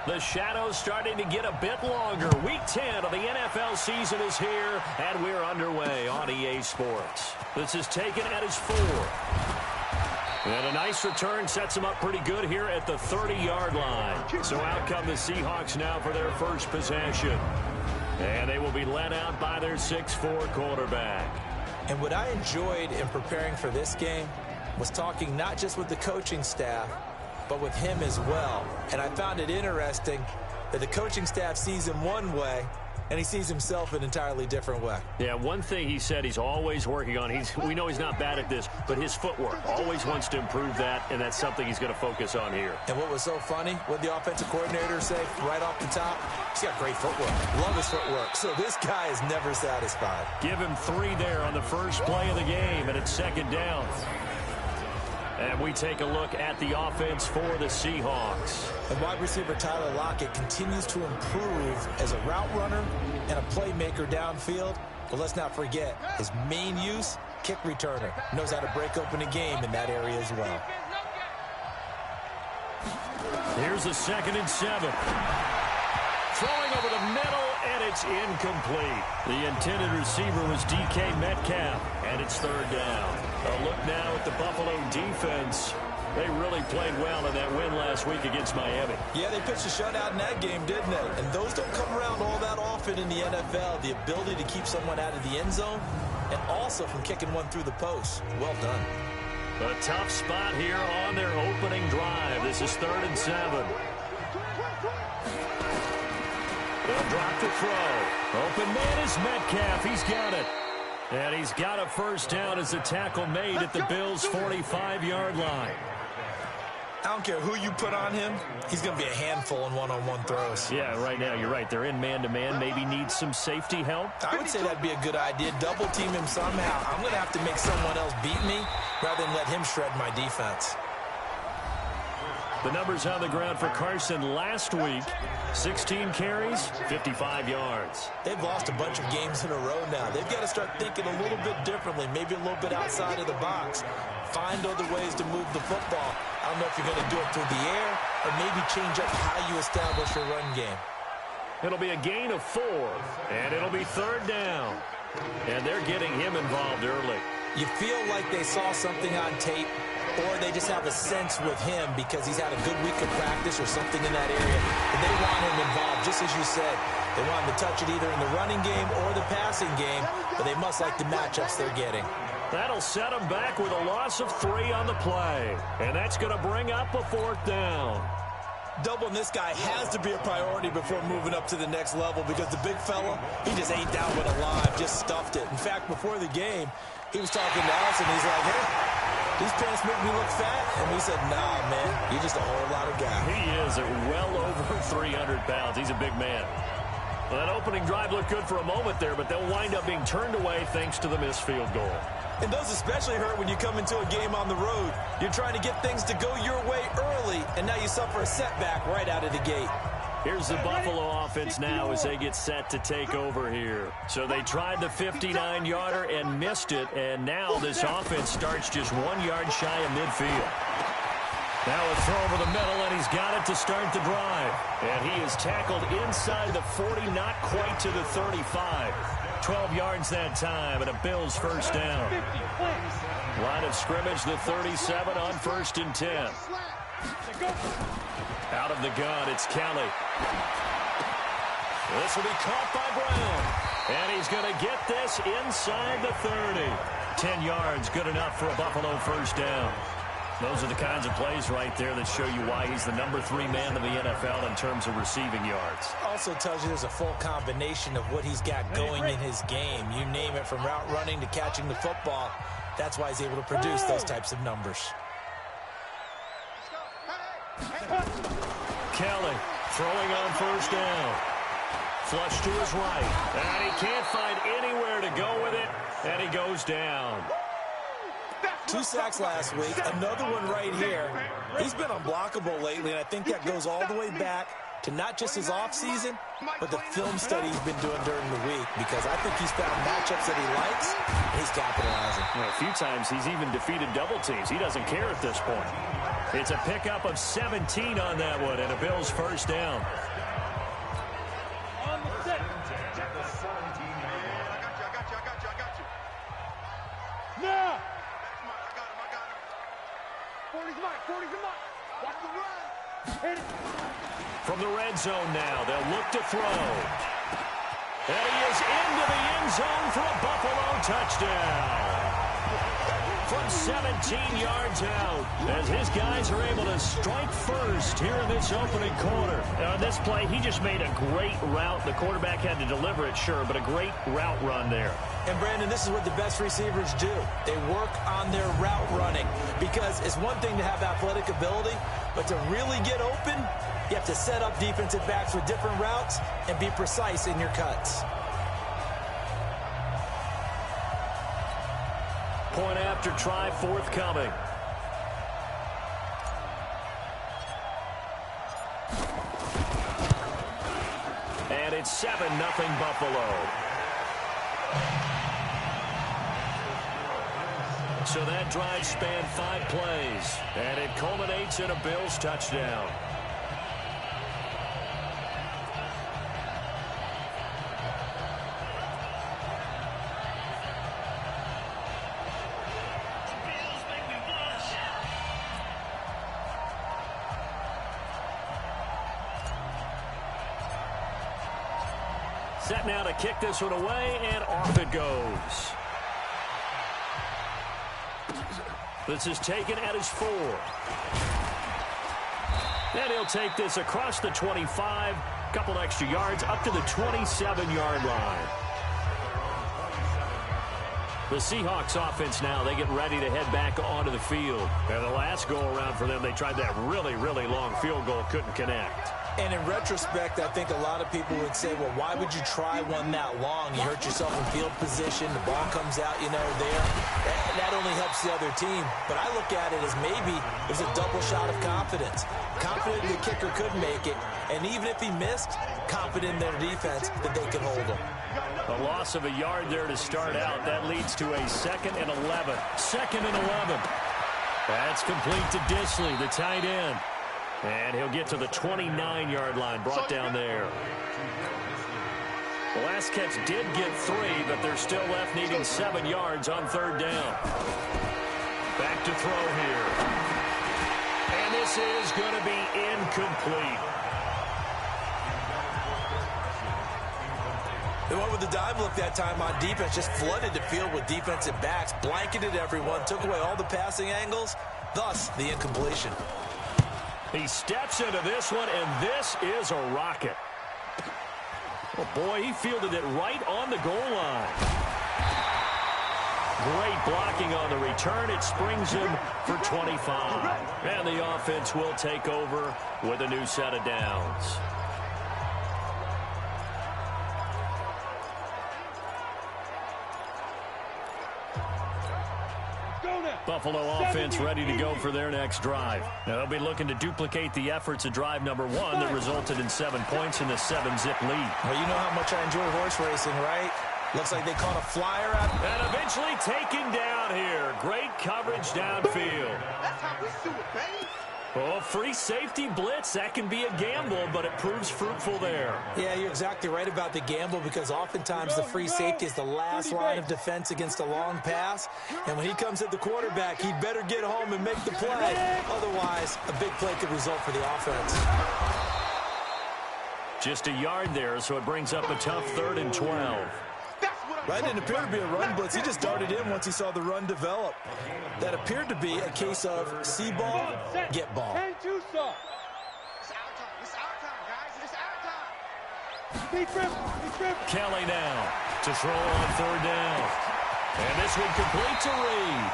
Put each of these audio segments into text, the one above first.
The shadow's starting to get a bit longer. Week 10 of the NFL season is here, and we're underway on EA Sports. This is taken at his 4. And a nice return sets him up pretty good here at the 30-yard line. So out come the Seahawks now for their first possession. And they will be led out by their 6'4" quarterback. And what I enjoyed in preparing for this game was talking not just with the coaching staff, but with him as well. And I found it interesting that the coaching staff sees him one way, and he sees himself an entirely different way. Yeah, one thing he said he's always working on, we know he's not bad at this, but his footwork, always wants to improve that, and that's something he's going to focus on here. And what was so funny, what the offensive coordinator say right off the top, he's got great footwork, love his footwork. So this guy is never satisfied. Give him 3 there on the first play of the game, and it's second down. And we take a look at the offense for the Seahawks. And wide receiver Tyler Lockett continues to improve as a route runner and a playmaker downfield. But let's not forget, his main use, kick returner. Knows how to break open a game in that area as well. Here's a 2nd and 7. Throwing over the middle, and it's incomplete. The intended receiver was DK Metcalf, and it's 3rd down. A look now at the Buffalo defense. They really played well in that win last week against Miami. Yeah, they pitched a shutout in that game, didn't they? And those don't come around all that often in the NFL. The ability to keep someone out of the end zone and also from kicking one through the post. Well done. A tough spot here on their opening drive. This is 3rd and 7. They'll drop the throw. Open man is Metcalf. He's got it. And he's got a first down as the tackle made at the Bills' 45-yard line. I don't care who you put on him. He's going to be a handful in one-on-one throws. Yeah, right now, you're right. They're in man-to-man. Maybe needs some safety help. I would say that'd be a good idea. Double team him somehow. I'm going to have to make someone else beat me rather than let him shred my defense. The numbers on the ground for Carson last week. 16 carries, 55 yards. They've lost a bunch of games in a row now. They've got to start thinking a little bit differently, maybe a little bit outside of the box. Find other ways to move the football. I don't know if you're going to do it through the air or maybe change up how you establish your run game. It'll be a gain of 4, and it'll be 3rd down. And they're getting him involved early. You feel like they saw something on tape, or they just have a sense with him because he's had a good week of practice or something in that area. And they want him involved, just as you said. They want him to touch it either in the running game or the passing game, but they must like the matchups they're getting. That'll set him back with a loss of 3 on the play. And that's going to bring up a 4th down. Doubling this guy has to be a priority before moving up to the next level because the big fella, he just ate that one alive, just stuffed it. In fact, before the game, he was talking to us, and he's like, hey, these pants make me look fat. And we said, nah, man, you're just a whole lot of guy. He is at well over 300 pounds. He's a big man. Well, that opening drive looked good for a moment there, but they'll wind up being turned away thanks to the missed field goal. And those especially hurt when you come into a game on the road. You're trying to get things to go your way early, and now you suffer a setback right out of the gate. Here's the Buffalo offense now as they get set to take over here. So they tried the 59-yarder and missed it, and now this offense starts just 1 yard shy of midfield. Now a throw over the middle, and he's got it to start the drive. And he is tackled inside the 40, not quite to the 35. 12 yards that time, and a Bills first down. Line of scrimmage, the 37 on 1st and 10. Out of the gun, it's Kelly. This will be caught by Brown. And he's going to get this inside the 30. 10 yards, good enough for a Buffalo first down. Those are the kinds of plays right there that show you why he's the number 3 man in the NFL in terms of receiving yards. Also tells you there's a full combination of what he's got going in his game. You name it, from route running to catching the football. That's why he's able to produce those types of numbers. Kelly throwing on first down. Flush to his right. And he can't find anywhere to go with it. And he goes down. 2 sacks last week, another one right here. He's been unblockable lately, and I think that goes all the way back to not just his offseason, but the film study he's been doing during the week, because I think he's found matchups that he likes, and he's capitalizing. Well, a few times he's even defeated double teams. He doesn't care at this point. It's a pickup of 17 on that one, and a Bills first down. On the set. Now. 40's Mike. 40's the Mike. Watch the run. Hit it. From the red zone now, they'll look to throw. And he is into the end zone for a Buffalo touchdown. From 17 yards out, as his guys are able to strike first here in this opening quarter. Now, on this play, he just made a great route. The quarterback had to deliver it, sure, but a great route run there. And, Brandon, this is what the best receivers do. They work on their route running because it's one thing to have athletic ability, but to really get open, you have to set up defensive backs with different routes and be precise in your cuts. Point after try forthcoming. And it's 7-0 Buffalo. So that drive spanned 5 plays, and it culminates in a Bills touchdown. Set now to kick this one away, and off it goes. This is taken at his 4. And he'll take this across the 25, couple extra yards, up to the 27-yard line. The Seahawks offense now, they get ready to head back onto the field. And the last go-around for them, they tried that really, really long field goal, couldn't connect. And in retrospect, I think a lot of people would say, well, why would you try one that long? You hurt yourself in field position. The ball comes out, there. That only helps the other team. But I look at it as maybe there's a double shot of confidence. Confident the kicker could make it. And even if he missed, confident in their defense that they could hold him. A loss of a yard there to start out. That leads to a 2nd and 11. 2nd and 11. That's complete to Disley, the tight end. And he'll get to the 29-yard line, brought down there. The last catch did get 3, but they're still left needing 7 yards on 3rd down. Back to throw here. And this is going to be incomplete. They went with the dive look that time on defense, just flooded the field with defensive backs, blanketed everyone, took away all the passing angles, thus the incompletion. He steps into this one, and this is a rocket. Oh, boy, he fielded it right on the goal line. Great blocking on the return. It springs him for 25. And the offense will take over with a new set of downs. Buffalo offense ready to go for their next drive. Now, they'll be looking to duplicate the efforts of drive number 1 that resulted in 7 points in the 7-zip lead. Well, you know how much I enjoy horse racing, right? Looks like they caught a flyer out. And eventually taken down here. Great coverage downfield. That's how we do it, baby. Oh, free safety blitz. That can be a gamble, but it proves fruitful there. Yeah, you're exactly right about the gamble because oftentimes the free safety is the last line of defense against a long pass. And when he comes at the quarterback, he'd better get home and make the play. Otherwise, a big play could result for the offense. Just a yard there, so it brings up a tough 3rd and 12. That didn't appear to be a run blitz. He just darted in once he saw the run develop. That appeared to be a case of see ball, get ball. 10-2 stop. It's our time. It's our time, guys. It's our time. Kelly now to throw on 3rd down. And this one complete to Reed.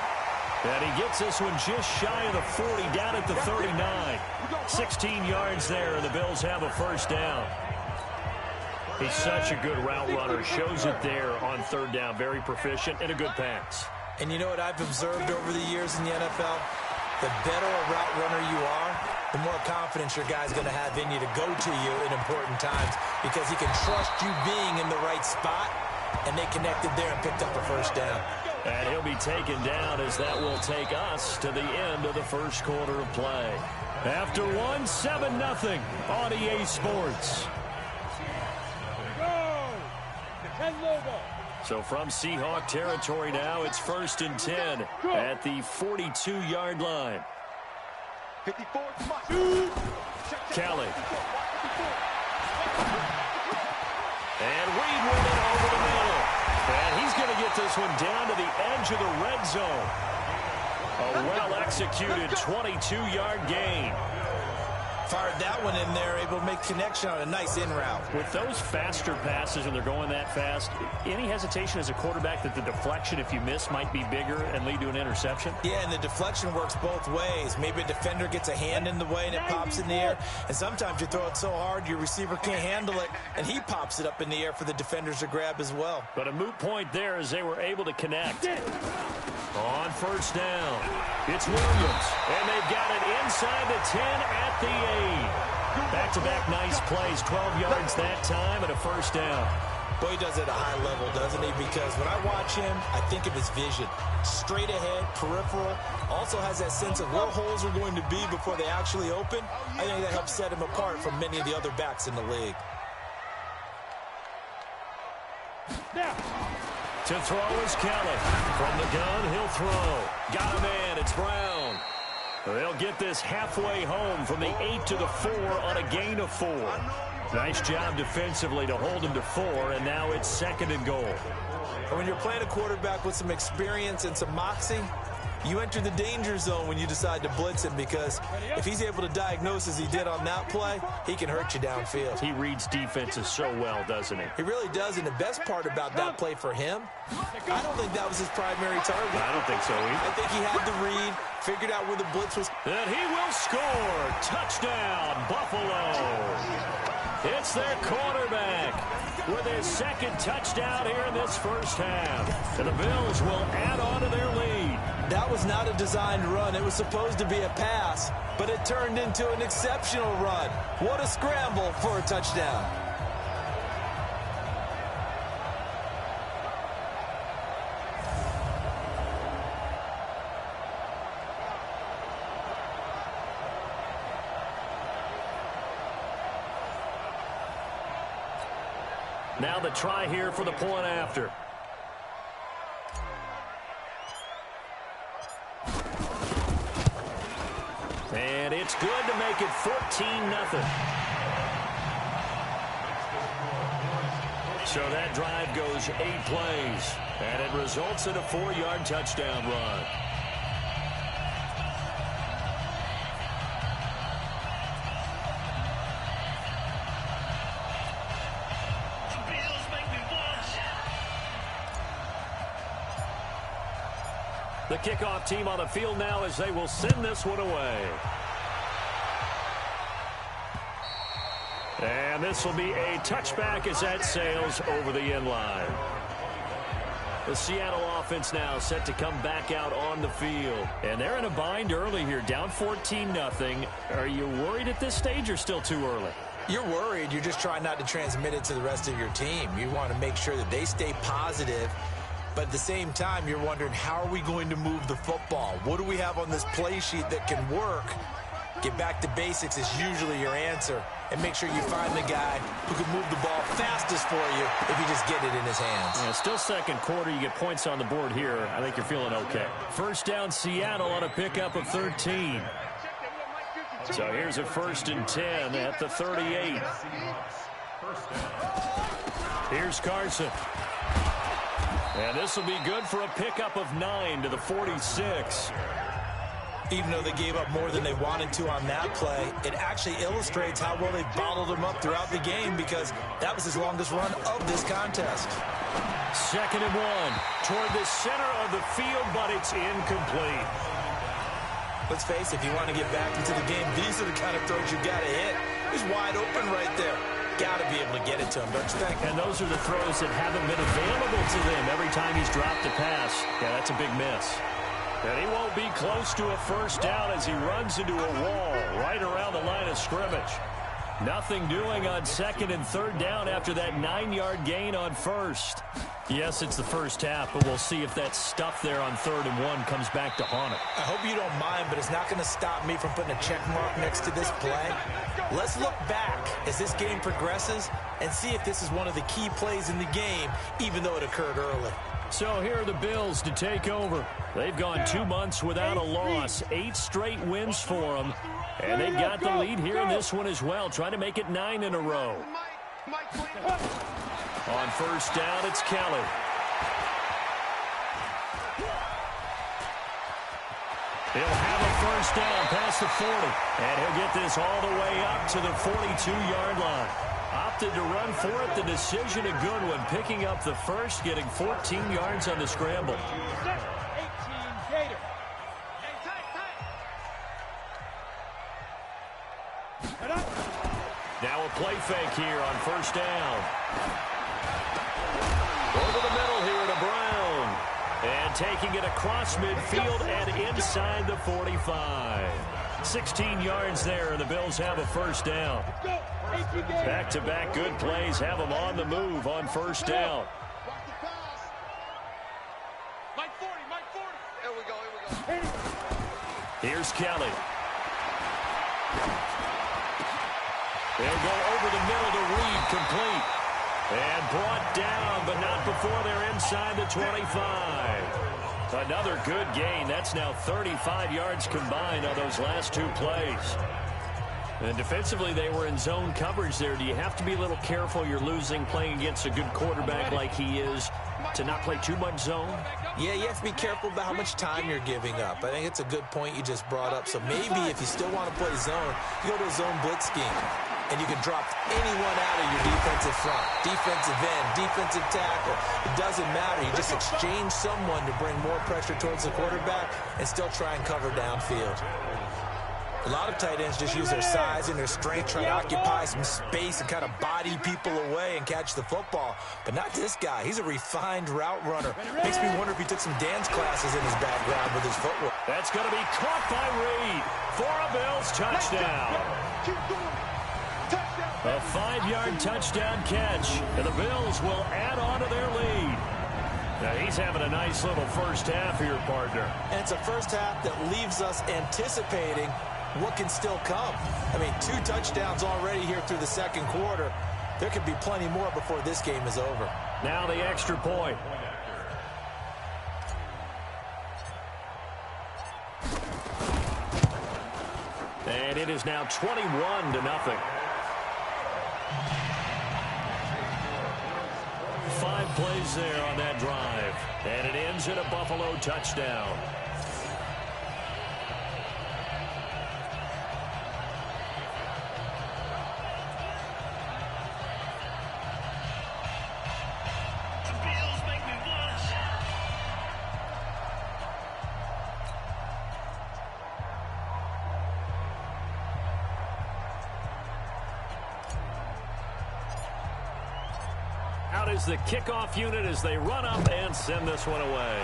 And he gets this one just shy of the 40, down at the 39. 16 yards there, and the Bills have a first down. He's such a good route runner. Shows it there on 3rd down. Very proficient and a good pass. And you know what I've observed over the years in the NFL? The better a route runner you are, the more confidence your guy's going to have in you to go to you in important times because he can trust you being in the right spot, and they connected there and picked up a first down. And he'll be taken down as that will take us to the end of the first quarter of play. After one, 7-0 on EA Sports. So from Seahawk territory now, it's 1st and 10 at the 42-yard line. 54. Kelly. And Reed with it over the middle. And he's going to get this one down to the edge of the red zone. A well-executed 22-yard gain. Fired that one in there, able to make connection on a nice in route. With those faster passes, and they're going that fast, any hesitation as a quarterback that the deflection, if you miss, might be bigger and lead to an interception? Yeah, and the deflection works both ways. Maybe a defender gets a hand in the way and it pops in the air. And sometimes you throw it so hard your receiver can't handle it, and he pops it up in the air for the defenders to grab as well. But a moot point there as they were able to connect. On 1st down, it's Williams. And they've got it inside the 10 at the 8. Back-to-back nice plays, 12 yards that time and a 1st down. Boy, he does it at a high level, doesn't he? Because when I watch him, I think of his vision. Straight ahead, peripheral. Also has that sense of where holes are going to be before they actually open. I think that helps set him apart from many of the other backs in the league. To throw is Kelly. From the gun, he'll throw. Got a man, it's Brown. They'll get this halfway home from the 8 to the 4 on a gain of 4. Nice job defensively to hold him to 4, and now it's 2nd and goal. And when you're playing a quarterback with some experience and some moxie, you enter the danger zone when you decide to blitz him, because if he's able to diagnose as he did on that play, he can hurt you downfield. He reads defenses so well, doesn't he? He really does, and the best part about that play for him, I don't think that was his primary target. I don't think so either. I think he had the read, figured out where the blitz was. And he will score. Touchdown, Buffalo. It's their quarterback with his 2nd touchdown here in this 1st half. And the Bills will add on to their lead. That was not a designed run. It was supposed to be a pass, but it turned into an exceptional run. What a scramble for a touchdown. Now the try here for the point after. And it's good to make it 14-0. So that drive goes 8 plays, and it results in a 4-yard touchdown run. The kickoff team on the field now as they will send this one away. And this will be a touchback as that sails over the end line. The Seattle offense now set to come back out on the field. And they're in a bind early here, down 14-0. Are you worried at this stage or still too early? You're worried. You're just trying not to transmit it to the rest of your team. You want to make sure that they stay positive. But at the same time, you're wondering, how are we going to move the football? What do we have on this play sheet that can work? Get back to basics is usually your answer. And make sure you find the guy who can move the ball fastest for you if you just get it in his hands. Yeah, still 2nd quarter. You get points on the board here. I think you're feeling okay. 1st down, Seattle on a pickup of 13. So here's a 1st and 10 at the 38. Here's Carson. And this will be good for a pickup of 9 to the 46. Even though they gave up more than they wanted to on that play, it actually illustrates how well they bottled him up throughout the game, because that was his longest run of this contest. 2nd and 1 toward the center of the field, but it's incomplete. Let's face it, if you want to get back into the game, these are the kind of throws you got to hit. He's wide open right there. Got to be able to get it to him, don't you think? And those are the throws that haven't been available to them every time he's dropped a pass. Yeah, that's a big miss. And he won't be close to a 1st down as he runs into a wall right around the line of scrimmage. Nothing doing on 2nd and 3rd down after that 9-yard gain on 1st. Yes, it's the first half, but we'll see if that stuff there on 3rd and 1 comes back to haunt it. I hope you don't mind, but it's not going to stop me from putting a check mark next to this play. Let's look back as this game progresses and see if this is one of the key plays in the game, even though it occurred early. So here are the Bills to take over. They've gone 2 months without a loss, 8 straight wins for them. And they've got the lead here in this one as well, trying to make it 9 in a row. On 1st down, it's Kelly. He'll have a 1st down past the 40. And he'll get this all the way up to the 42-yard line. Opted to run for it. The decision a good one. Picking up the first, getting 14 yards on the scramble. 18 Gator. Now a play fake here on 1st down. Over the middle here to Brown. And taking it across midfield and inside the 45. 16 yards there, and the Bills have a 1st down. Back-to-back good plays have them on the move on 1st down. Mike 40. Here we go. Here's Kelly. They'll go over the middle to Reed, complete. And brought down, but not before they're inside the 25. Another good gain. That's now 35 yards combined on those last 2 plays. And defensively, they were in zone coverage there. Do you have to be a little careful? You're losing playing against a good quarterback like he is to not play too much zone? Yeah, you have to be careful about how much time you're giving up. I think it's a good point you just brought up. So maybe if you still want to play zone, you go to a zone blitz scheme. And you can drop anyone out of your defensive front, defensive end, defensive tackle. It doesn't matter. You just exchange someone to bring more pressure towards the quarterback and still try and cover downfield. A lot of tight ends just use their size and their strength, try to occupy some space and kind of body people away and catch the football. But not this guy. He's a refined route runner. Makes me wonder if he took some dance classes in his background with his footwork. That's going to be caught by Reed for a Bills touchdown. A 5-yard touchdown catch, and the Bills will add on to their lead. Now he's having a nice little first half here, partner. And it's a first half that leaves us anticipating what can still come. I mean, 2 touchdowns already here through the 2nd quarter. There could be plenty more before this game is over. Now the extra point. And it is now 21-0. 5 plays there on that drive. And it ends in a Buffalo touchdown. Out is the kickoff unit as they run up and send this one away.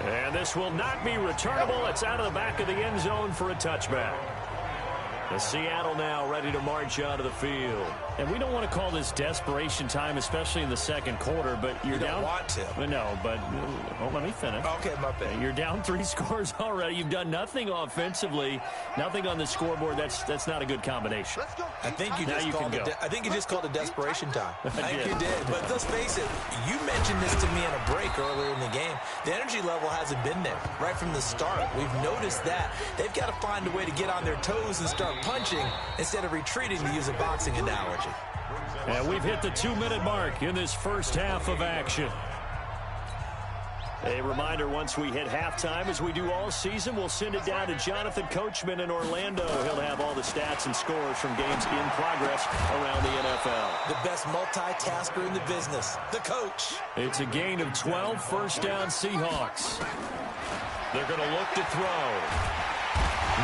And this will not be returnable. It's out of the back of the end zone for a touchback. The Seattle now ready to march out of the field. And we don't want to call this desperation time, especially in the 2nd quarter, but you're down. You don't want to. No, but let me finish. Okay, my bad. You're down 3 scores already. You've done nothing offensively, nothing on the scoreboard. That's not a good combination. I think you just called it desperation time. I think you did. But let's face it, you mentioned this to me in a break earlier in the game. The energy level hasn't been there right from the start. We've noticed that. They've got to find a way to get on their toes and start punching instead of retreating, to use a boxing analogy. And we've hit the 2-minute mark in this first half of action. A reminder, once we hit halftime, as we do all season, we'll send it down to Jonathan Coachman in Orlando. He'll have all the stats and scores from games in progress around the NFL. The best multitasker in the business, the coach. It's a gain of 12, first down Seahawks. They're going to look to throw.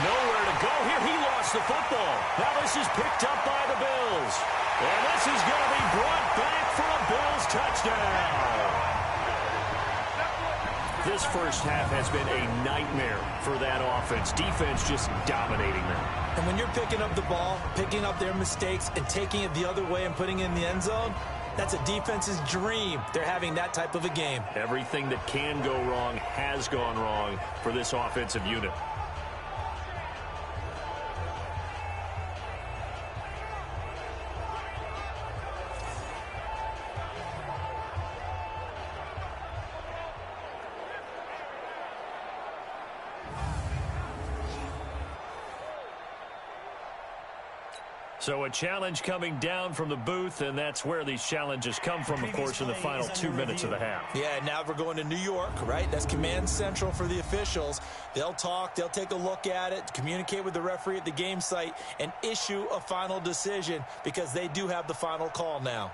Nowhere to go here. He lost the football. Now this is picked up by the Bills. And this is going to be brought back for a Bills touchdown. this first half has been a nightmare for that offense. Defense just dominating them. And when you're picking up the ball, picking up their mistakes, and taking it the other way and putting it in the end zone, that's a defense's dream. They're having that type of a game. Everything that can go wrong has gone wrong for this offensive unit. So a challenge coming down from the booth, and that's where these challenges come from, of course, in the final 2 minutes of the half. Yeah, now we're going to New York, right? That's command central for the officials. They'll talk, they'll take a look at it, communicate with the referee at the game site, and issue a final decision because they do have the final call now.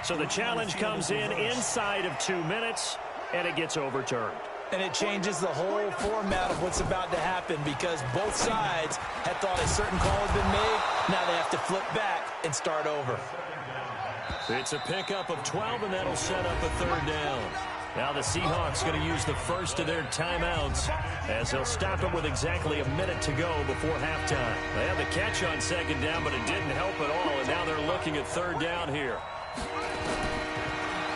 So the challenge comes in inside of 2 minutes, and it gets overturned. And it changes the whole format of what's about to happen because both sides had thought a certain call had been made. Now they have to flip back and start over. It's a pickup of 12, and that'll set up a third down. Now the Seahawks going to use the first of their timeouts as they'll stop it with exactly a minute to go before halftime. They had the catch on second down, but it didn't help at all, and now they're looking at third down here.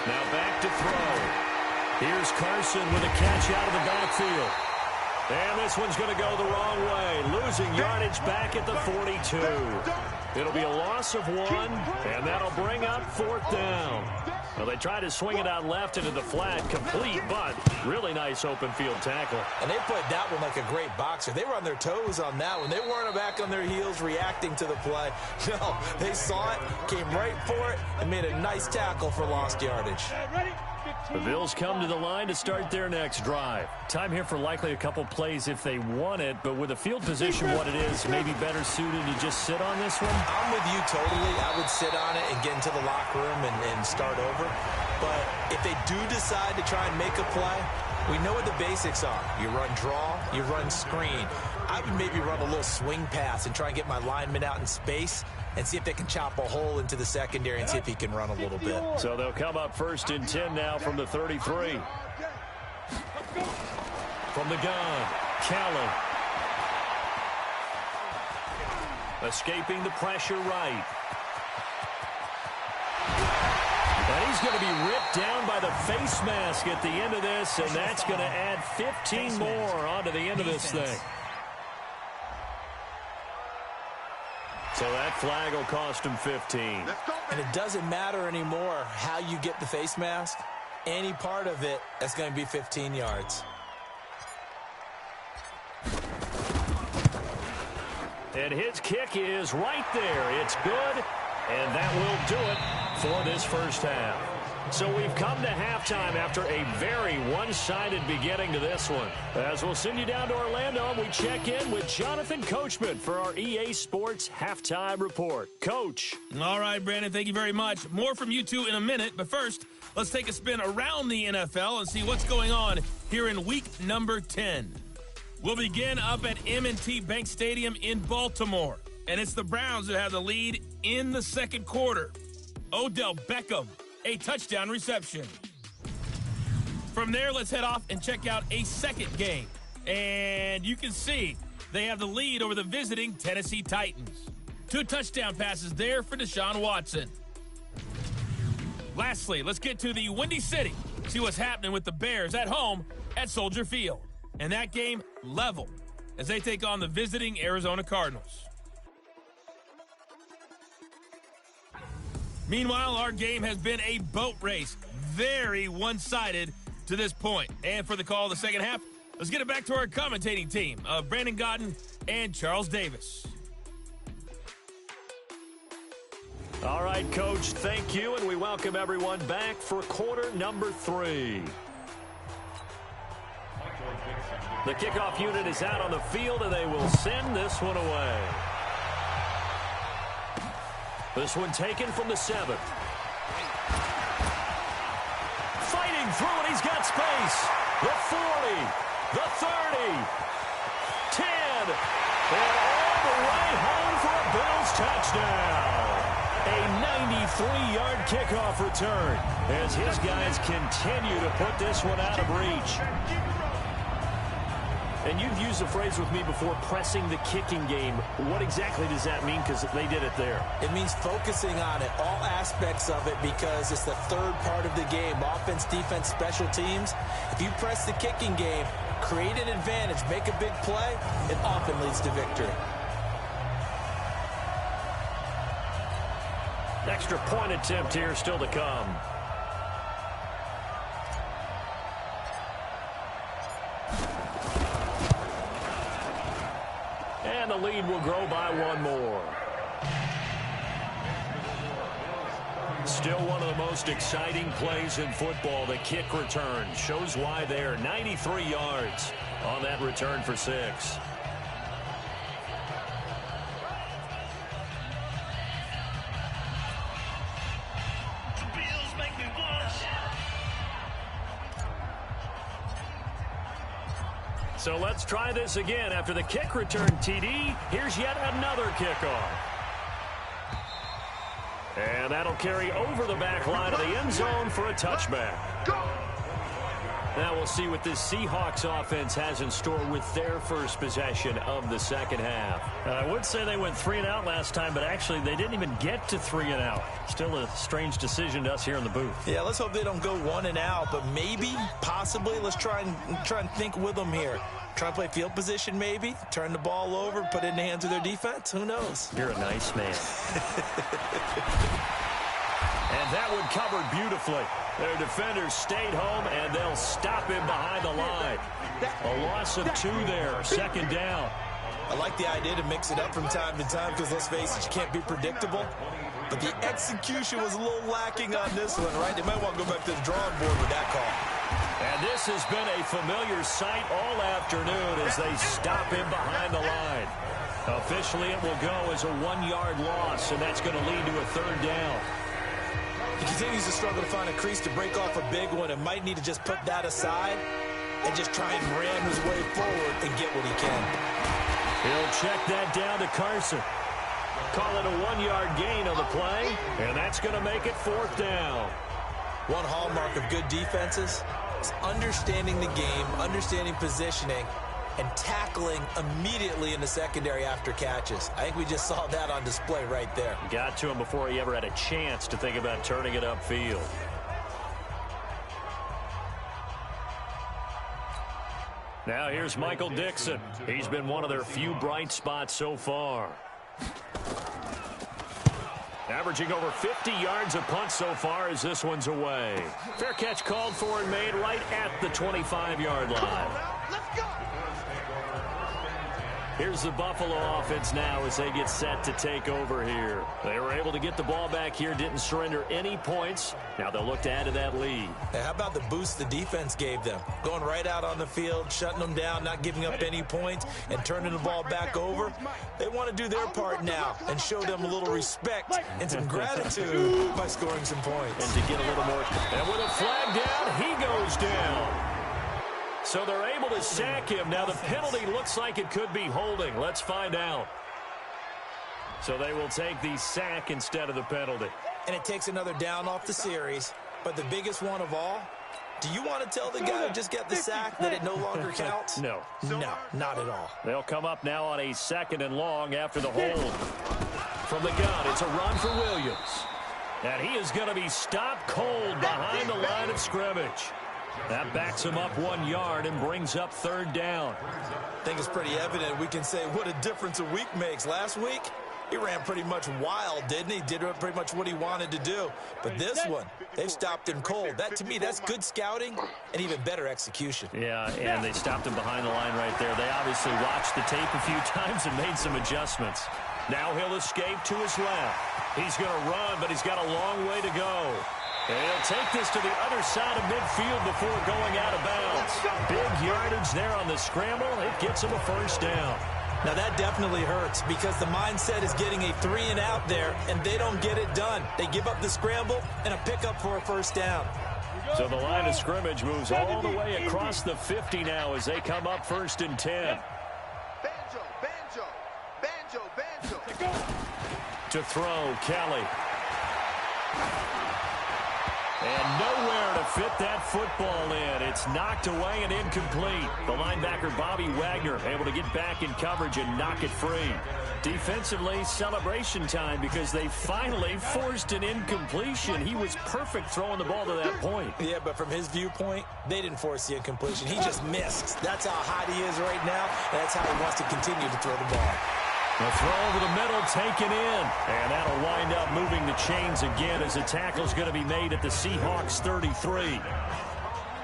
Now back to throw. Here's Carson with a catch out of the backfield. And this one's going to go the wrong way. Losing yardage back at the 42. It'll be a loss of 1, and that'll bring up fourth down. Well, they try to swing it out left into the flat, complete, but really nice open field tackle. And they played that one like a great boxer. They were on their toes on that one. They weren't back on their heels reacting to the play. No, they saw it, came right for it, and made a nice tackle for lost yardage. The Bills come to the line to start their next drive. Time here for likely a couple plays if they want it, but with the field position what it is, maybe better suited to just sit on this one? I'm with you totally. I would sit on it and get into the locker room and start over. But if they do decide to try and make a play, we know what the basics are. You run draw, you run screen. I would maybe run a little swing pass and try and get my lineman out in space and see if they can chop a hole into the secondary and see if he can run a little bit. So they'll come up first and 10 now from the 33. From the gun, Callan. Escaping the pressure right. And he's going to be ripped down by the face mask at the end of this, and that's going to add 15 more onto the end of this thing. So that flag will cost him 15. And it doesn't matter anymore how you get the face mask. Any part of it, that's going to be 15 yards. And his kick is right there. It's good, and that will do it for this first half. So we've come to halftime after a very one-sided beginning to this one. As we'll send you down to Orlando, we check in with Jonathan Coachman for our EA Sports Halftime Report. Coach. All right, Brandon, thank you very much. More from you two in a minute, but first, let's take a spin around the NFL and see what's going on here in week number 10. We'll begin up at M&T Bank Stadium in Baltimore, and it's the Browns that have the lead in the second quarter. Odell Beckham, a touchdown reception. From there, let's head off and check out a second game. And you can see they have the lead over the visiting Tennessee Titans. 2 touchdown passes there for Deshaun Watson. Lastly, let's get to the Windy City. See what's happening with the Bears at home at Soldier Field. And that game level as they take on the visiting Arizona Cardinals. Meanwhile, our game has been a boat race. Very one-sided to this point. And for the call of the second half, let's get it back to our commentating team of Brandon Godden and Charles Davis. All right, Coach, thank you, and we welcome everyone back for quarter number 3. The kickoff unit is out on the field, and they will send this one away. This one taken from the 7th. Fighting through, and he's got space. The 40, the 30, 10, and all the way home for a Bills touchdown. A 93-yard kickoff return as his guys continue to put this one out of reach. And you've used the phrase with me before, pressing the kicking game. What exactly does that mean? Because they did it there. It means focusing on it, all aspects of it, because it's the third part of the game. Offense, defense, special teams. If you press the kicking game, create an advantage, make a big play, it often leads to victory. Extra point attempt here still to come. And the lead will grow by one more. Still one of the most exciting plays in football. The kick return shows why there. 93 yards on that return for 6. So let's try this again. After the kick return TD, here's yet another kickoff. And that'll carry over the back line of the end zone for a touchback. Now we'll see what this Seahawks offense has in store with their first possession of the second half. I would say they went 3 and out last time, but actually they didn't even get to 3 and out. Still a strange decision to us here in the booth. Yeah, let's hope they don't go 1 and out, but maybe, possibly, let's try and think with them here. Try and play field position maybe, turn the ball over, put it in the hands of their defense. Who knows? You're a nice man. And that one covered beautifully. Their defenders stayed home, and they'll stop him behind the line. A loss of 2 there, second down. I like the idea to mix it up from time to time because, let's face it, you can't be predictable. But the execution was a little lacking on this one, right? They might want to go back to the drawing board with that call. And this has been a familiar sight all afternoon as they stop him behind the line. Officially, it will go as a 1-yard loss, and that's going to lead to a third down. He continues to struggle to find a crease to break off a big one and might need to just put that aside and just try and ram his way forward and get what he can. He'll check that down to Carson. Call it a 1-yard gain on the play, and that's going to make it 4th down. One hallmark of good defenses is understanding the game, understanding positioning, and tackling immediately in the secondary after catches. I think we just saw that on display right there. Got to him before he ever had a chance to think about turning it upfield. Now here's Michael Dixon. He's been one of their few bright spots so far. Averaging over 50 yards a punt so far as this one's away. Fair catch called for and made right at the 25-yard line. Let's go. Here's the Buffalo offense now as they get set to take over here. They were able to get the ball back here, didn't surrender any points. Now they'll look to add to that lead. Hey, how about the boost the defense gave them? Going right out on the field, shutting them down, not giving up any points, and turning the ball back over. They want to do their part now and show them a little respect and some gratitude by scoring some points. And to get a little more. And with a flag down, he goes down. So they're able to sack him. Now the penalty looks like it could be holding. Let's find out. So they will take the sack instead of the penalty. And it takes another down off the series. But the biggest one of all, do you want to tell the guy who just got the sack that it no longer counts? No. No, not at all. They'll come up now on a 2nd and long after the hold. From the gun, it's a run for Williams. And he is going to be stopped cold behind the line of scrimmage. That backs him up 1 yard and brings up 3rd down. I think it's pretty evident. We can say what a difference a week makes. Last week, he ran pretty much wild, didn't he? Did pretty much what he wanted to do. But this one, they've stopped him cold. That, to me, that's good scouting and even better execution. Yeah, and they stopped him behind the line right there. They obviously watched the tape a few times and made some adjustments. Now he'll escape to his left. He's going to run, but he's got a long way to go. And he'll take this to the other side of midfield before going out of bounds. Big yardage there on the scramble. It gets him a 1st down. Now that definitely hurts because the mindset is getting a 3 and out there, and they don't get it done. They give up the scramble and a pickup for a 1st down. So the line of scrimmage moves all the way across the 50 now as they come up 1st and 10. Banjo, banjo, banjo, banjo. To throw, Kelly. And nowhere to fit that football in. It's knocked away and incomplete. The linebacker, Bobby Wagner, able to get back in coverage and knock it free. Defensively, celebration time because they finally forced an incompletion. He was perfect throwing the ball to that point. Yeah, but from his viewpoint, they didn't force the incompletion. He just missed. That's how hot he is right now, and that's how he wants to continue to throw the ball. The throw over the middle taken in. And that'll wind up moving the chains again as the tackle's going to be made at the Seahawks 33.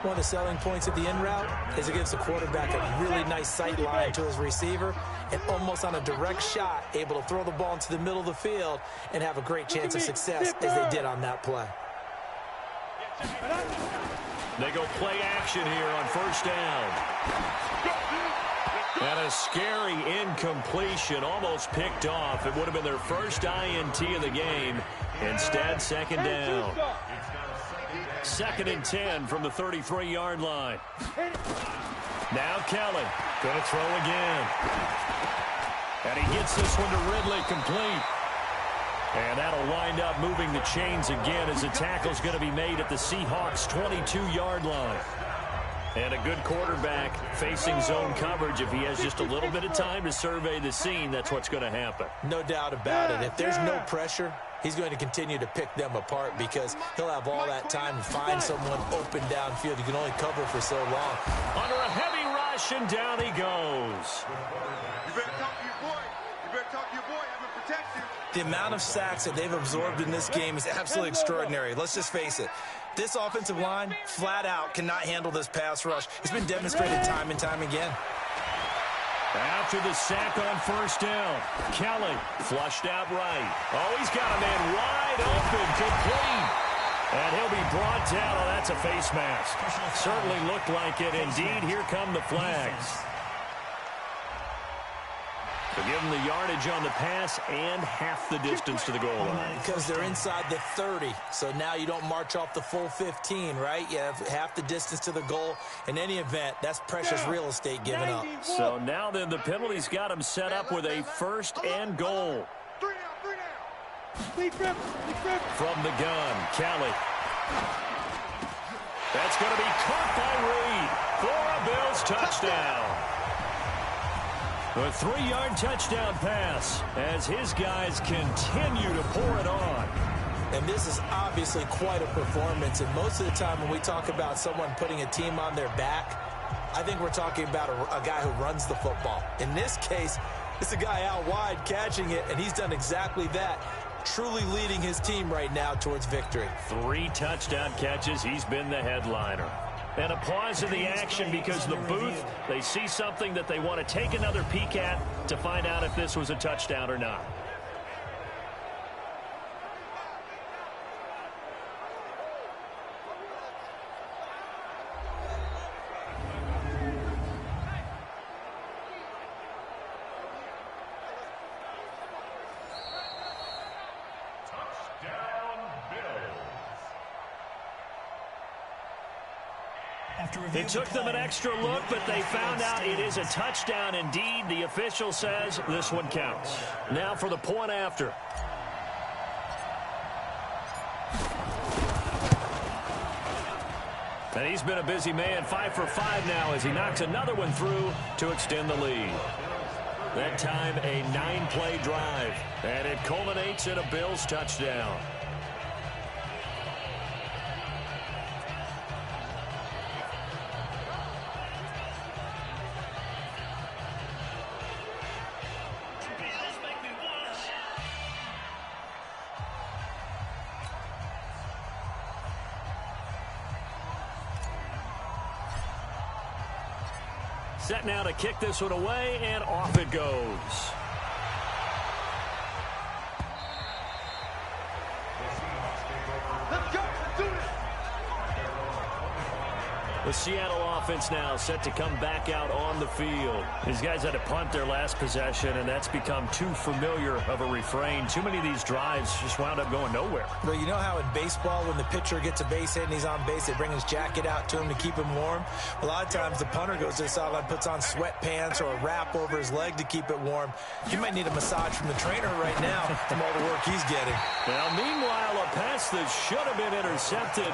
One of the selling points of the in route is it gives the quarterback a really nice sight line to his receiver and almost on a direct shot able to throw the ball into the middle of the field and have a great chance of success as they did on that play. They go play action here on 1st down. And a scary incompletion, almost picked off. It would have been their first INT of the game. Instead, 2nd down. 2nd and 10 from the 33-yard line. Now Kelly, going to throw again. And he gets this one to Ridley complete. And that'll wind up moving the chains again as the tackle's going to be made at the Seahawks 22-yard line. And a good quarterback facing zone coverage. If he has just a little bit of time to survey the scene, that's what's going to happen. No doubt about it. If there's no pressure, he's going to continue to pick them apart because he'll have all that time to find someone open downfield. You can only cover for so long. Under a heavy rush, and down he goes. You better talk to your boy. You better talk to your boy. I'm going to protect you. The amount of sacks that they've absorbed in this game is absolutely extraordinary. Let's just face it. This offensive line, flat out, cannot handle this pass rush. It's been demonstrated time and time again. After the sack on 1st down, Kelly flushed out right. Oh, he's got a man wide open, complete. And he'll be brought down. Oh, that's a face mask. Certainly looked like it. Indeed, here come the flags. To give them the yardage on the pass and half the distance to the goal line. Because they're inside the 30, so now you don't march off the full 15, right? You have half the distance to the goal. In any event, that's precious real estate given up. So now then the penalty's got him set up with a 1st and goal. 3 down. From the gun, Kelly. That's going to be caught by Reed for a Bills touchdown. A 3-yard touchdown pass as his guys continue to pour it on. And this is obviously quite a performance. And most of the time when we talk about someone putting a team on their back, I think we're talking about a guy who runs the football. In this case, it's a guy out wide catching it, and he's done exactly that, truly leading his team right now towards victory. 3 touchdown catches. He's been the headliner. And a pause in the action because the booth, they see something that they want to take another peek at to find out if this was a touchdown or not. It took them an extra look, but they found out it is a touchdown indeed. The official says this one counts. Now for the point after. And he's been a busy man, 5 for 5 now as he knocks another one through to extend the lead. That time a 9-play drive, and it culminates in a Bills touchdown. Set now to kick this one away, and off it goes. Let's go. Let's do it. The Seattle offense now set to come back out on the field. These guys had to punt their last possession, and that's become too familiar of a refrain. Too many of these drives just wound up going nowhere. Well, you know how in baseball, when the pitcher gets a base hit and he's on base, they bring his jacket out to him to keep him warm? A lot of times the punter goes to the sideline, puts on sweatpants or a wrap over his leg to keep it warm. He might need a massage from the trainer right now from all the work he's getting. Now, meanwhile, a pass that should have been intercepted,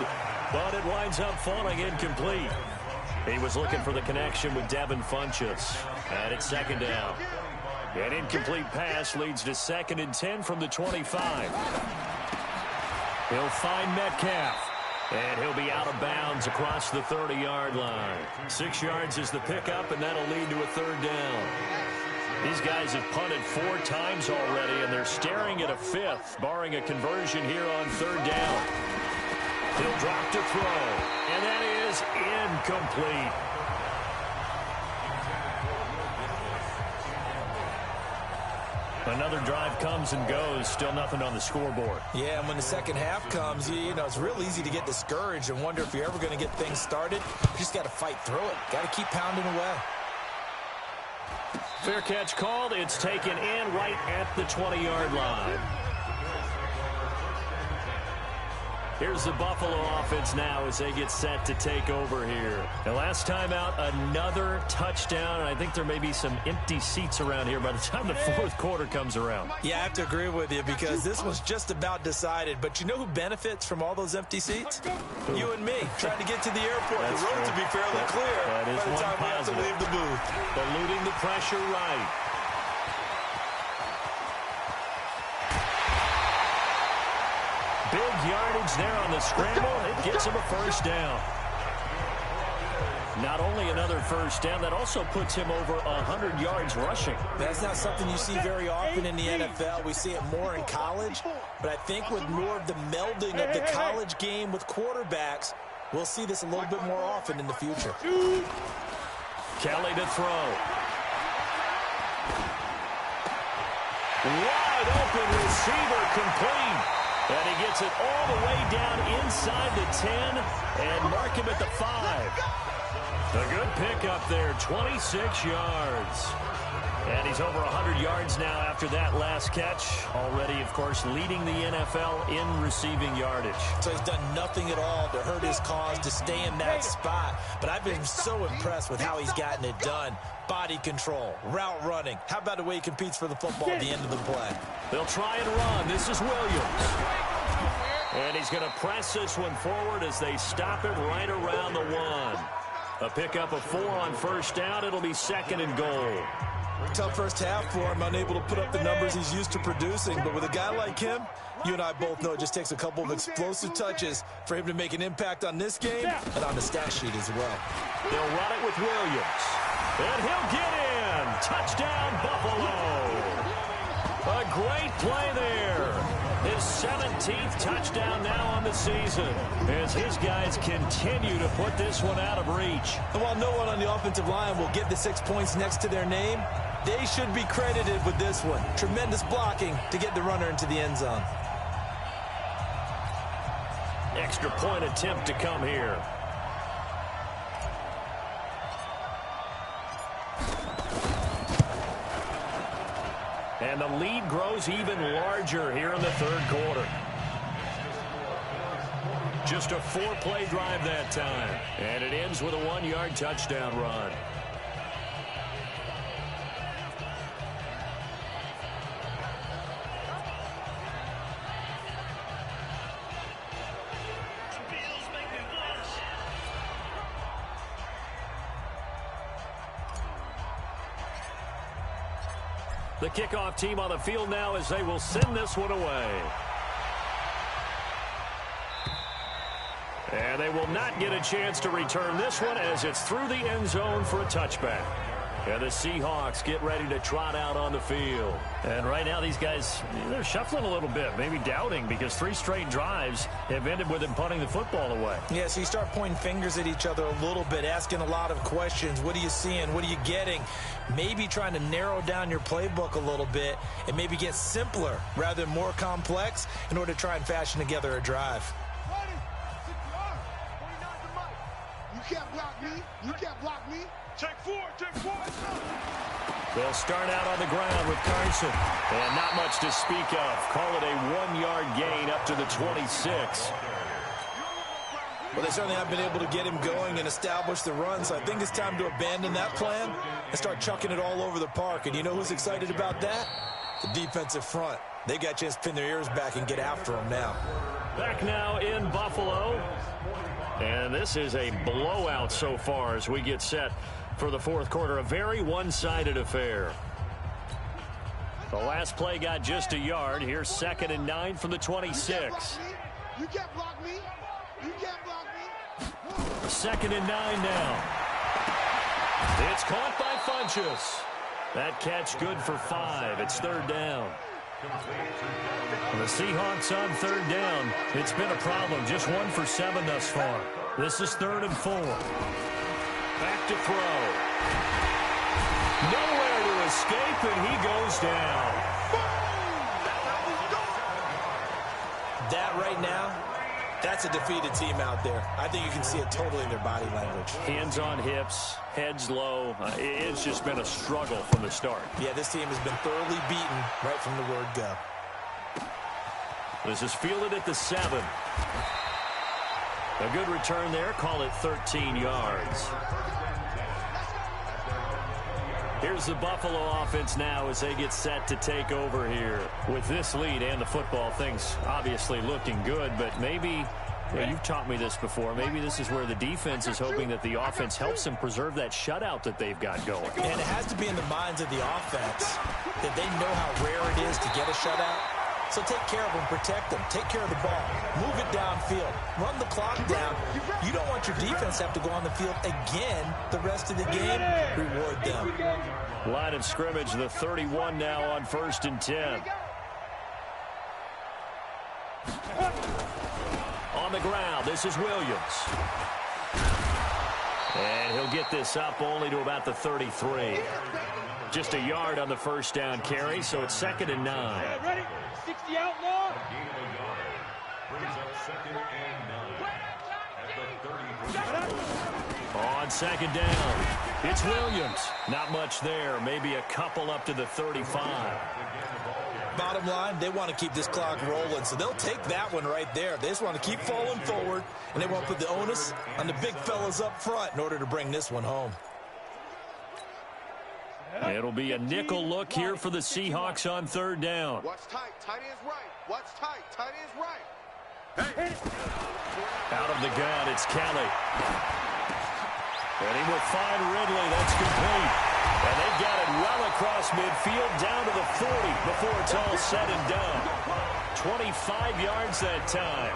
but it winds up falling incomplete. He was looking for the connection with Devin Funchess. And it's second down. An incomplete pass leads to 2nd and 10 from the 25. He'll find Metcalf. And he'll be out of bounds across the 30-yard line. 6 yards is the pickup, and that'll lead to a 3rd down. These guys have punted 4 times already, and they're staring at a 5th, barring a conversion here on 3rd down. He'll drop to throw, and that is incomplete. Another drive comes and goes, still nothing on the scoreboard. Yeah, and when the second half comes, you know, it's real easy to get discouraged and wonder if you're ever going to get things started. You just got to fight through it. Got to keep pounding away. Fair catch called. It's taken in right at the 20-yard line. Here's the Buffalo offense now as they get set to take over here. The last time out, another touchdown, and I think there may be some empty seats around here by the time the 4th quarter comes around. Yeah, I have to agree with you because this was just about decided. But you know who benefits from all those empty seats? You and me, trying to get to the airport. That's the roads true. will be fairly clear that is by the time we have to leave the booth. Eluding the pressure right. Big yardage there on the scramble. It gets him a 1st down. Not only another 1st down, that also puts him over 100 yards rushing. That's not something you see very often in the NFL. We see it more in college. But I think with more of the melding of the college game with quarterbacks, we'll see this a little bit more often in the future. Kelly to throw. Wide open receiver complete. And he gets it all the way down inside the 10 and mark him at the 5. A good pickup there, 26 yards. And he's over 100 yards now after that last catch. Already, of course, leading the NFL in receiving yardage. So he's done nothing at all to hurt his cause, to stay in that spot. But I've been so impressed with how he's gotten it done. Body control, route running. How about the way he competes for the football at the end of the play? They'll try and run. This is Williams. And he's going to press this one forward as they stop it right around the 1. A pickup of 4 on 1st down. It'll be 2nd and goal. Tough first half for him, unable to put up the numbers he's used to producing. But with a guy like him, you and I both know it just takes a couple of explosive touches for him to make an impact on this game and on the stat sheet as well. They'll run it with Williams. And he'll get in. Touchdown, Buffalo. A great play there. His 17th touchdown now on the season as his guys continue to put this one out of reach. And while no one on the offensive line will get the 6 points next to their name, they should be credited with this one. Tremendous blocking to get the runner into the end zone. Extra point attempt to come here. And the lead grows even larger here in the 3rd quarter. Just a 4-play drive that time. And it ends with a 1-yard touchdown run. The kickoff team on the field now as they will send this one away. And they will not get a chance to return this one as it's through the end zone for a touchback. And the Seahawks get ready to trot out on the field. And right now these guys, they're shuffling a little bit, maybe doubting, because 3 straight drives have ended with them punting the football away. Yeah, so you start pointing fingers at each other a little bit, asking a lot of questions. What are you seeing? What are you getting? Maybe trying to narrow down your playbook a little bit and maybe get simpler rather than more complex in order to try and fashion together a drive. You can't block me. You can't block me. Take four. They'll start out on the ground with Carson. And not much to speak of. Call it a 1-yard gain up to the 26. Well, they certainly have been able to get him going and establish the run, so I think it's time to abandon that plan and start chucking it all over the park. And you know who's excited about that? The defensive front. They got a chance to pin their ears back and get after him now. Back now in Buffalo. And this is a blowout so far as we get set for the fourth quarter. A very one-sided affair. The last play got just a yard. Here's 2nd and 9 from the 26. You can't block me. You can't block me. 2nd and 9 now. It's caught by Funchess. That catch good for 5. It's 3rd down. The Seahawks on 3rd down. It's been a problem. Just 1 for 7 thus far. This is 3rd and 4. Back to throw. Nowhere to escape, and he goes down. That right now, that's a defeated team out there. I think you can see it totally in their body language. Hands on hips, heads low. It's just been a struggle from the start. Yeah, this team has been thoroughly beaten right from the word go. This is fielded at the 7. A good return there. Call it 13 yards. Here's the Buffalo offense now as they get set to take over here. With this lead and the football, things obviously looking good, but maybe, you've taught me this before, maybe this is where the defense is hoping that the offense helps them preserve that shutout that they've got going. And it has to be in the minds of the offense that they know how rare it is to get a shutout. So take care of them, protect them, take care of the ball, move it downfield, run the clock down. You don't want your defense to have to go on the field again the rest of the game. Reward them. Line of scrimmage, the 31 now on 1st and 10. On the ground, this is Williams. And he'll get this up only to about the 33. Just a yard on the first down carry, so it's 2nd and 9. Ready? 60 outlaw. On 2nd down, it's Williams. Not much there, maybe a couple up to the 35. Bottom line, they want to keep this clock rolling, so they'll take that one right there. They just want to keep falling forward, and they want to put the onus on the big fellas up front in order to bring this one home. It'll be a nickel look here for the Seahawks on 3rd down. Watch tight. Tight end's right. Watch tight. Tight end's right. Out of the gun, it's Kelly. And he will find Ridley. That's complete. And they got it well across midfield down to the 40 before it's all said and done. 25 yards that time.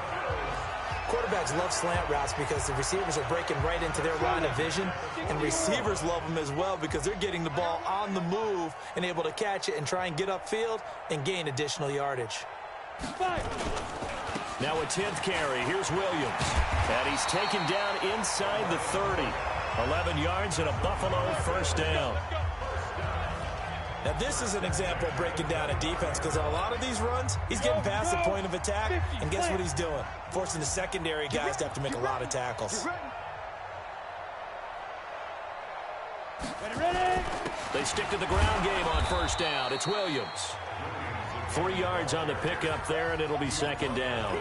Quarterbacks love slant routes because the receivers are breaking right into their line of vision, and receivers love them as well because they're getting the ball on the move and able to catch it and try and get upfield and gain additional yardage. Now a 10th carry. Here's Williams. And he's taken down inside the 30. 11 yards and a Buffalo 1st down. Now, this is an example of breaking down a defense because on a lot of these runs, he's getting past the point of attack, and guess what he's doing? Forcing the secondary guys to have to make a lot of tackles. They stick to the ground game on 1st down. It's Williams. 3 yards on the pickup there, and it'll be 2nd down.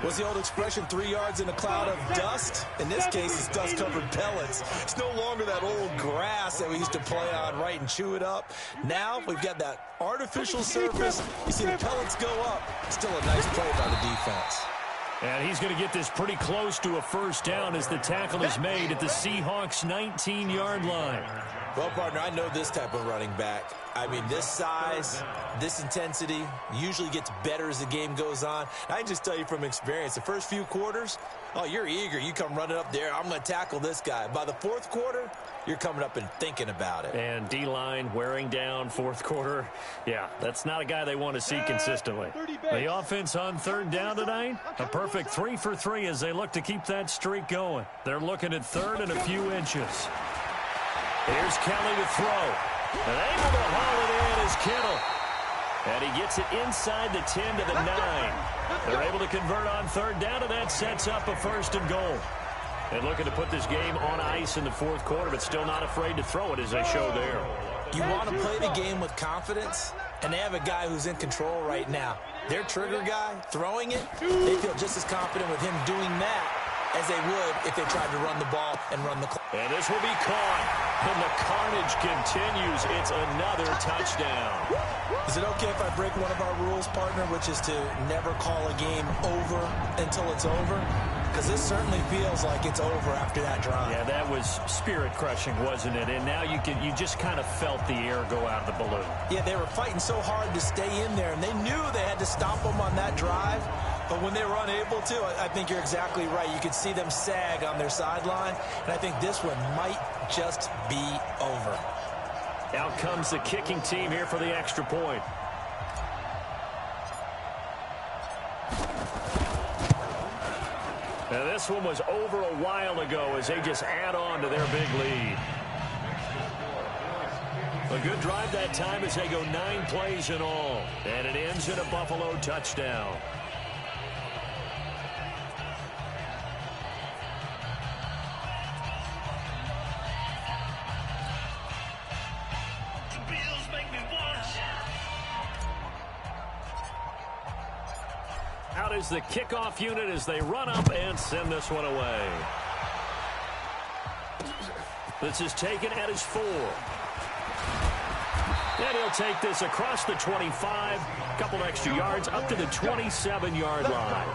What's the old expression, 3 yards in a cloud of dust? In this case, it's dust-covered pellets. It's no longer that old grass that we used to play on, right, and chew it up. Now we've got that artificial surface. You see the pellets go up. Still a nice play by the defense. And he's going to get this pretty close to a 1st down as the tackle is made at the Seahawks' 19-yard line. Well, partner, I know this type of running back. I mean, this size, this intensity usually gets better as the game goes on. I can just tell you from experience, the first few quarters, oh, you're eager. You come running up there, I'm going to tackle this guy. By the 4th quarter, you're coming up and thinking about it. And D-line wearing down 4th quarter. Yeah, that's not a guy they want to see consistently. The offense on 3rd down tonight, a perfect 3 for 3 as they look to keep that streak going. They're looking at 3rd and a few inches. Here's Kelly to throw. And able to haul it in is Kittle. And he gets it inside the 10 to the 9. They're able to convert on 3rd down, and that sets up a 1st and goal. And looking to put this game on ice in the fourth quarter, but still not afraid to throw it as they show there. You want to play the game with confidence, and they have a guy who's in control right now. Their trigger guy, throwing it, they feel just as confident with him doing that as they would if they tried to run the ball and run the clock. And this will be caught. And the carnage continues. It's another touchdown. Is it okay if I break one of our rules, partner, which is to never call a game over until it's over? Because this certainly feels like it's over after that drive. Yeah, that was spirit-crushing, wasn't it? And now you just kind of felt the air go out of the balloon. Yeah, they were fighting so hard to stay in there, and they knew they had to stop them on that drive. But when they were unable to, I think you're exactly right. You could see them sag on their sideline, and I think this one might just be over. Out comes the kicking team here for the extra point. Now this one was over a while ago as they just add on to their big lead. A good drive that time as they go 9 plays in all. And it ends in a Buffalo touchdown. Out is the kickoff unit as they run up and send this one away. This is taken at his 4. And he'll take this across the 25, a couple extra yards up to the 27-yard line.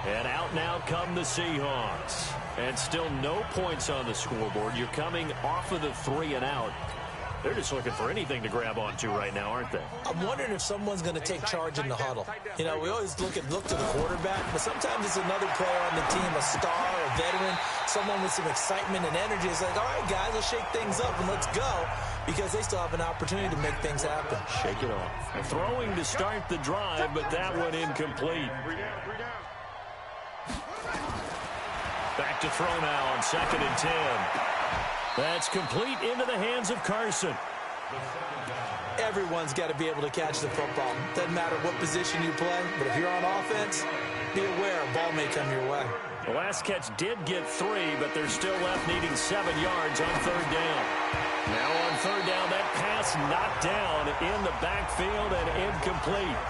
And out now come the Seahawks. And still no points on the scoreboard. You're coming off of the 3 and out. They're just looking for anything to grab onto right now, aren't they? I'm wondering if someone's going to take charge in the huddle. You know, we always look to the quarterback, but sometimes it's another player on the team, a star, a veteran, someone with some excitement and energy. It's like, all right, guys, let's shake things up and let's go, because they still have an opportunity to make things happen. Shake it off. Throwing to start the drive, but that one incomplete. Back to throw now on 2nd and 10. That's complete into the hands of Carson. Everyone's got to be able to catch the football. Doesn't matter what position you play, but if you're on offense, be aware a ball may come your way. The last catch did get 3, but they're still left needing 7 yards on 3rd down. Now on 3rd down, that pass knocked down in the backfield and incomplete.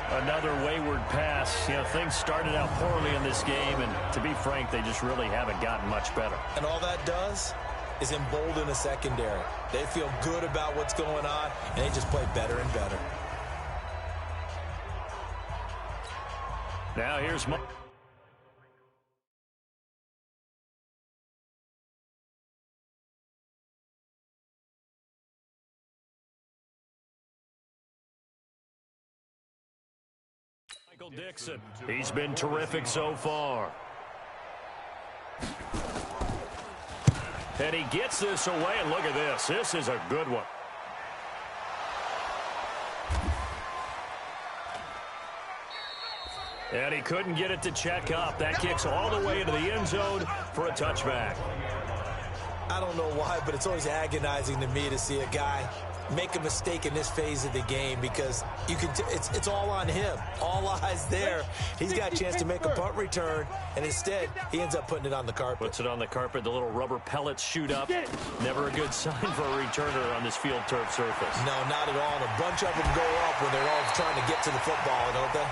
Another wayward pass. You know, things started out poorly in this game, and to be frank, they just really haven't gotten much better. And all that does is embolden a secondary. They feel good about what's going on, and they just play better and better. Now here's Michael Dixon. He's been terrific so far. And he gets this away, and look at this. This is a good one. And he couldn't get it to check up. That kicks all the way into the end zone for a touchback. I don't know why, but it's always agonizing to me to see a guy make a mistake in this phase of the game, because you can it's all on him. All eyes there. He's got a chance to make a punt return, and instead he ends up putting it on the carpet. Puts it on the carpet. The little rubber pellets shoot up. Never a good sign for a returner on this field turf surface. No, not at all. And a bunch of them go up when they're all trying to get to the football, don't they?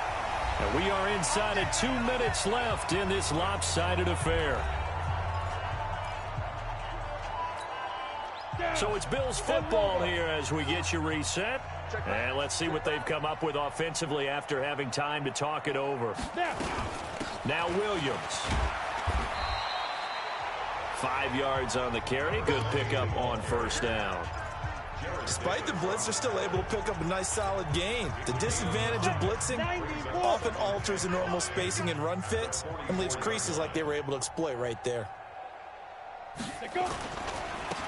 And we are inside of 2 minutes left in this lopsided affair. So it's Bills football here as we get you reset. And let's see what they've come up with offensively after having time to talk it over. Now Williams. 5 yards on the carry. Good pickup on 1st down. Despite the blitz, they're still able to pick up a nice, solid gain. The disadvantage of blitzing often alters the normal spacing and run fits and leaves creases like they were able to exploit right there.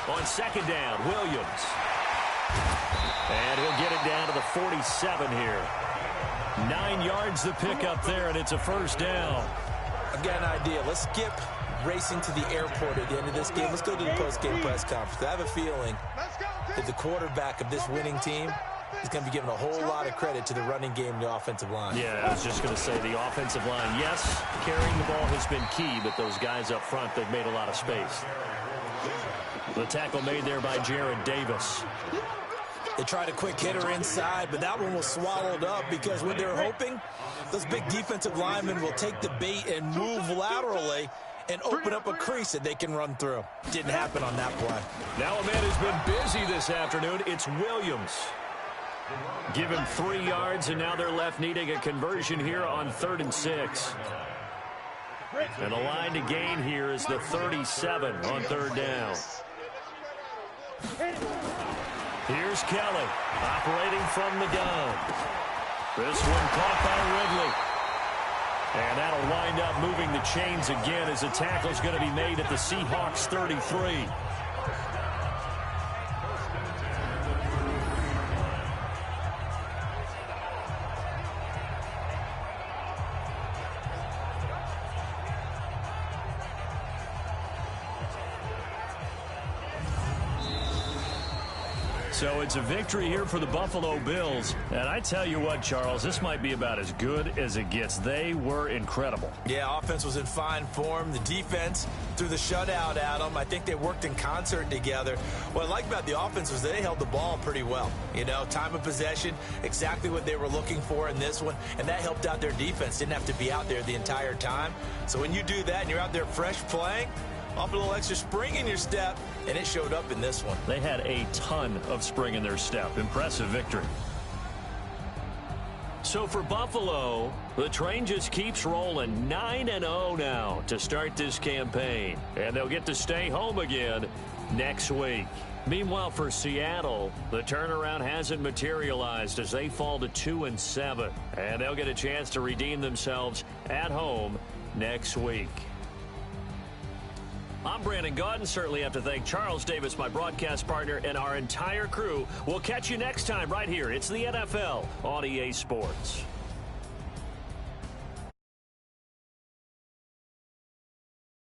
On 2nd down, Williams. And he'll get it down to the 47 here. 9 yards to pick up there, and it's a 1st down. I've got an idea. Let's skip racing to the airport at the end of this game. Let's go to the post-game press conference. I have a feeling that the quarterback of this winning team he's going to be giving a whole lot of credit to the running game and the offensive line. Yeah, I was just going to say the offensive line, yes, carrying the ball has been key, but those guys up front, they've made a lot of space. The tackle made there by Jared Davis. They tried a quick hitter inside, but that one was swallowed up because what they're hoping, those big defensive linemen will take the bait and move laterally and open up a crease that they can run through. Didn't happen on that play. Now a man who's been busy this afternoon. It's Williams. Give him 3 yards, and now they're left needing a conversion here on 3rd and 6. And the line to gain here is the 37 on 3rd down. Here's Kelly, operating from the gun. This one caught by Ridley. And that'll wind up moving the chains again as the tackle's going to be made at the Seahawks 33. So it's a victory here for the Buffalo Bills. And I tell you what, Charles, this might be about as good as it gets. They were incredible. Yeah, offense was in fine form. The defense threw the shutout at them. I think they worked in concert together. What I like about the offense was they held the ball pretty well. You know, time of possession, exactly what they were looking for in this one. And that helped out their defense. Didn't have to be out there the entire time. So when you do that and you're out there fresh playing, off a little extra spring in your step, and it showed up in this one. They had a ton of spring in their step. Impressive victory. So for Buffalo, the train just keeps rolling. 9-0 now to start this campaign. And they'll get to stay home again next week. Meanwhile, for Seattle, the turnaround hasn't materialized as they fall to 2-7. And they'll get a chance to redeem themselves at home next week. I'm Brandon Gaudin. Certainly have to thank Charles Davis, my broadcast partner, and our entire crew. We'll catch you next time right here. It's the NFL on EA Sports.